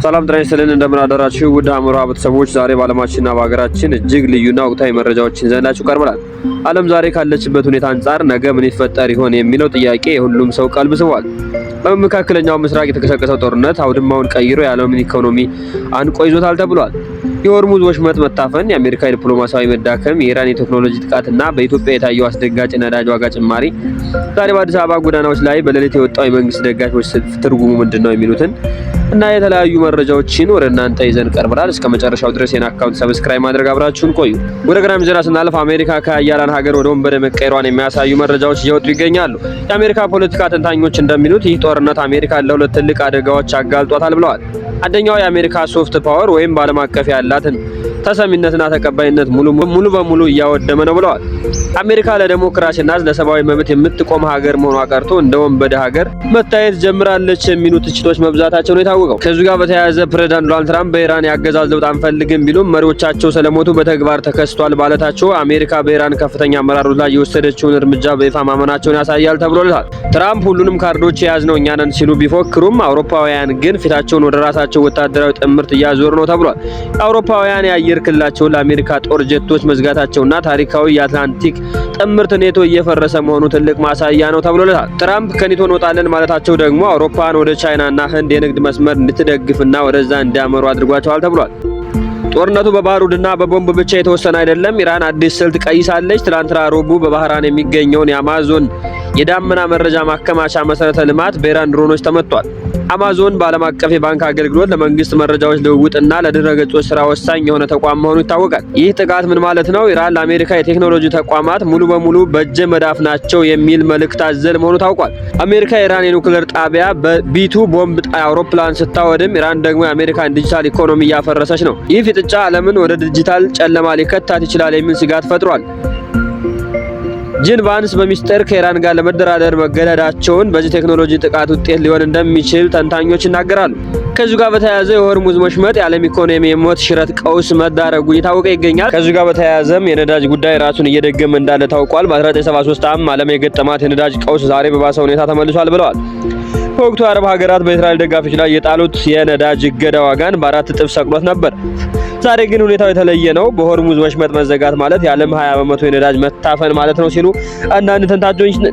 ሰላም ጤና ይስጥልን እንደምን አደራችሁ ውድ አምራ ቤተሰቦች። ዛሬ በዓለማችንና በሀገራችን እጅግ ልዩና ወቅታዊ መረጃዎችን ይዘንላችሁ ቀርበናል። ዓለም ዛሬ ካለችበት ሁኔታ አንጻር ነገ ምን ይፈጠር ይሆን የሚለው ጥያቄ የሁሉም ሰው ቀልብ ስቧል። በመካከለኛው ምስራቅ የተቀሰቀሰው ጦርነት አውድማውን ቀይሮ የዓለምን ኢኮኖሚ አንቆ ይዞታል ተብሏል። የሆርሙዝ ወሽመጥ መታፈን፣ የአሜሪካ ዲፕሎማሲያዊ መዳከም፣ የኢራን የቴክኖሎጂ ጥቃትና በኢትዮጵያ የታየው አስደንጋጭ ነዳጅ ዋጋ ጭማሪ፣ ዛሬ በአዲስ አበባ ጎዳናዎች ላይ በሌሊት የወጣው የመንግስት ደጋፊዎች ሰልፍ ትርጉሙ ምንድነው የሚሉትን እና የተለያዩ መረጃዎችን ወደ እናንተ ይዘን ቀርበናል። እስከ መጨረሻው ድረስ የና አካውንት ሰብስክራይብ ማድረጋችሁን ቆዩ። ወደ ቀዳሚ ዜና ስናልፍ አሜሪካ ከሀያላን ሀገር ወደ ወንበር መቀየሯን የሚያሳዩ መረጃዎች እየወጡ ይገኛሉ። የአሜሪካ ፖለቲካ ተንታኞች እንደሚሉት ይህ ጦርነት አሜሪካን ለሁለት ትልቅ አደጋዎች አጋልጧታል ብለዋል። አንደኛው የአሜሪካ ሶፍት ፓወር ወይም በዓለም አቀፍ ያላትን ተሰሚነትና ተቀባይነት ሙሉ በሙሉ እያወደመ ነው ብለዋል። አሜሪካ ለዲሞክራሲና ለሰብአዊ መብት የምትቆም ሀገር መሆኗ ቀርቶ እንደ ወንበዴ ሀገር መታየት ጀምራለች የሚሉ ትችቶች መብዛታቸው ነው የታወቀው። ከዚህ ጋር በተያያዘ ፕሬዝዳንት ዶናልድ ትራምፕ በኢራን ያገዛዝ ለውጥ አንፈልግም ቢሉም መሪዎቻቸው ስለሞቱ በተግባር ተከስቷል ማለታቸው አሜሪካ በኢራን ከፍተኛ አመራሮች ላይ የወሰደችውን እርምጃ በይፋ ማመናቸውን ያሳያል ተብሎላል። ትራምፕ ሁሉንም ካርዶች የያዝነው እኛ ነን ሲሉ ቢፎክሩም አውሮፓውያን ግን ፊታቸውን ወደ ራሳቸው ወታደራዊ ጥምረት እያዞሩ ነው ተብሏል። አውሮፓውያን የአየር ክልላቸውን ለአሜሪካ ጦር ጀቶች መዝጋታቸውና ታሪካዊ የአትላንቲክ ጥምረት ኔቶ እየፈረሰ መሆኑ ትልቅ ማሳያ ነው ተብሎለታል። ትራምፕ ከኔቶ እንወጣለን ማለታቸው ደግሞ አውሮፓን ወደ ቻይናና ህንድ የንግድ መስመር እንድትደግፍና ወደዛ እንዲያመሩ አድርጓቸዋል ተብሏል። ጦርነቱ በባሩድና በቦምብ ብቻ የተወሰነ አይደለም። ኢራን አዲስ ስልት ቀይሳለች። ትላንት ረቡዕ በባህራን የሚገኘውን የአማዞን የዳመና መረጃ ማከማቻ መሰረተ ልማት በኢራን ድሮኖች ተመቷል። አማዞን በዓለም አቀፍ የባንክ አገልግሎት ለመንግስት መረጃዎች ልውውጥና ለድረገጾች ስራ ወሳኝ የሆነ ተቋም መሆኑ ይታወቃል። ይህ ጥቃት ምን ማለት ነው? ኢራን ለአሜሪካ የቴክኖሎጂ ተቋማት ሙሉ በሙሉ በእጅ መዳፍ ናቸው የሚል መልእክት አዘል መሆኑ ታውቋል። አሜሪካ የኢራን የኒውክሌር ጣቢያ በቢቱ ቦምብ ጣይ አውሮፕላን ስታወድም፣ ኢራን ደግሞ የአሜሪካን ዲጂታል ኢኮኖሚ እያፈረሰች ነው። ይህ ፍጥጫ ዓለምን ወደ ዲጂታል ጨለማ ሊከታት ይችላል የሚል ስጋት ፈጥሯል። ጂን ቫንስ በሚስጥር ከኢራን ጋር ለመደራደር መገደዳቸውን በዚህ ቴክኖሎጂ ጥቃት ውጤት ሊሆን እንደሚችል ተንታኞች ይናገራሉ። ከዚህ ጋር በተያያዘ የሆርሙዝ ወሽመጥ የዓለም ኢኮኖሚ የሞት ሽረት ቀውስ መዳረጉ እየታወቀ ይገኛል። ከዚህ ጋር በተያያዘም የነዳጅ ጉዳይ ራሱን እየደገመ እንዳለ ታውቋል። በ1973 ዓለም የገጠማት የነዳጅ ቀውስ ዛሬ በባሰ ሁኔታ ተመልሷል ብለዋል። በወቅቱ የአረብ ሀገራት በእስራኤል ደጋፊዎች ላይ የጣሉት የነዳጅ እገዳ ዋጋን በ4 እጥፍ ሰቅሎት ነበር። ዛሬ ግን ሁኔታው የተለየ ነው። በሆርሙዝ ወሽመጥ መዘጋት ማለት የዓለም 20% የነዳጅ መታፈን ማለት ነው ሲሉ አንዳንድ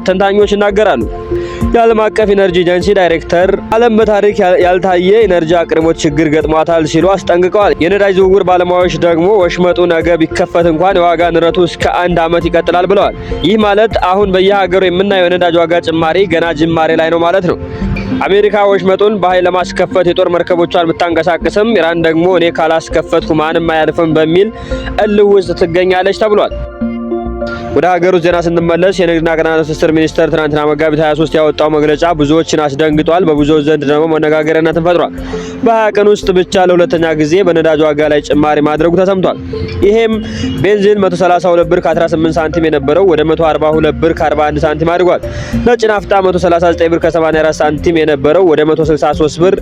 ተንታኞች ይናገራሉ። የዓለም አቀፍ ኢነርጂ ኤጀንሲ ዳይሬክተር ዓለም በታሪክ ያልታየ ኢነርጂ አቅርቦት ችግር ገጥሟታል ሲሉ አስጠንቅቀዋል። የነዳጅ ዝውውር ባለሙያዎች ደግሞ ወሽመጡ ነገ ቢከፈት እንኳን የዋጋ ንረቱ እስከ 1 ዓመት ይቀጥላል ብለዋል። ይህ ማለት አሁን በየሀገሩ የምናየው የነዳጅ ዋጋ ጭማሪ ገና ጅማሬ ላይ ነው ማለት ነው። አሜሪካ ወሽመጡን በኃይል ለማስከፈት የጦር መርከቦቿን ብታንቀሳቀስም ኢራን ደግሞ እኔ ካላስከፈትኩ ማንም አያልፍም በሚል እልህ ውስጥ ትገኛለች ተብሏል። ወደ ሀገሩ ዜና ስንመለስ የንግድና ቀጠናዊ ትስስር ሚኒስቴር ትናንትና መጋቢት 23 ያወጣው መግለጫ ብዙዎችን አስደንግጧል። በብዙዎች ዘንድ ደግሞ መነጋገሪያነትን ፈጥሯል። በ20 ቀን ውስጥ ብቻ ለሁለተኛ ጊዜ በነዳጅ ዋጋ ላይ ጭማሪ ማድረጉ ተሰምቷል። ይሄም ቤንዚን 132 ብር ከ18 ሳንቲም የነበረው ወደ 142 ብር ከ41 ሳንቲም አድጓል። ነጭ ናፍጣ 139 ብር ከ84 ሳንቲም የነበረው ወደ 163 ብር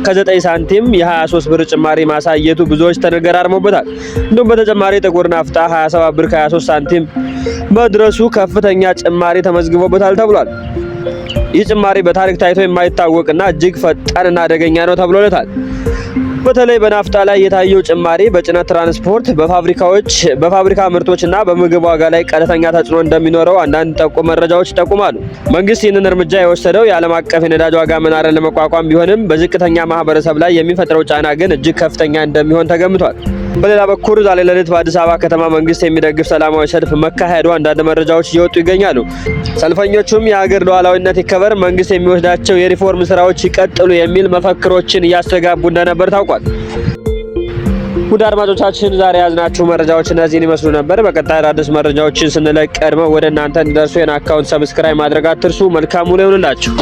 ከ9 ሳንቲም የ23 ብር ጭማሪ ማሳየቱ ብዙዎች ተነገራርመውበታል። እንዲሁም በተጨማሪ ጥቁር ናፍጣ 27 ብር ከ23 ሳንቲም መድረሱ ከፍተኛ ጭማሪ ተመዝግቦበታል ተብሏል። ይህ ጭማሪ በታሪክ ታይቶ የማይታወቅና እጅግ ፈጣንና አደገኛ ነው ተብሎለታል። በተለይ በናፍጣ ላይ የታየው ጭማሪ በጭነት ትራንስፖርት፣ በፋብሪካ ምርቶችና በምግብ ዋጋ ላይ ቀጥተኛ ተጽዕኖ እንደሚኖረው አንዳንድ መረጃዎች ይጠቁማሉ። መንግስት ይህንን እርምጃ የወሰደው የዓለም አቀፍ የነዳጅ ዋጋ መናርን ለመቋቋም ቢሆንም በዝቅተኛ ማህበረሰብ ላይ የሚፈጥረው ጫና ግን እጅግ ከፍተኛ እንደሚሆን ተገምቷል። በሌላ በኩል ዛሬ ሌሊት በአዲስ አበባ ከተማ መንግስት የሚደግፍ ሰላማዊ ሰልፍ መካሄዱ አንዳንድ መረጃዎች እየወጡ ይገኛሉ። ሰልፈኞቹም የሀገር ሉዓላዊነት ይከበር፣ መንግስት የሚወስዳቸው የሪፎርም ስራዎች ይቀጥሉ የሚል መፈክሮችን እያስተጋቡ እንደነበር ታውቋል። ውድ አድማጮቻችን ዛሬ ያዝናችሁ መረጃዎች እነዚህን ይመስሉ ነበር። በቀጣይ አዲስ መረጃዎችን ስንለቅ ቀድመው ወደ እናንተ እንዲደርሱ የና አካውንት ሰብስክራይብ ማድረግ አትርሱ። መልካም ውሎ ይሁንላችሁ።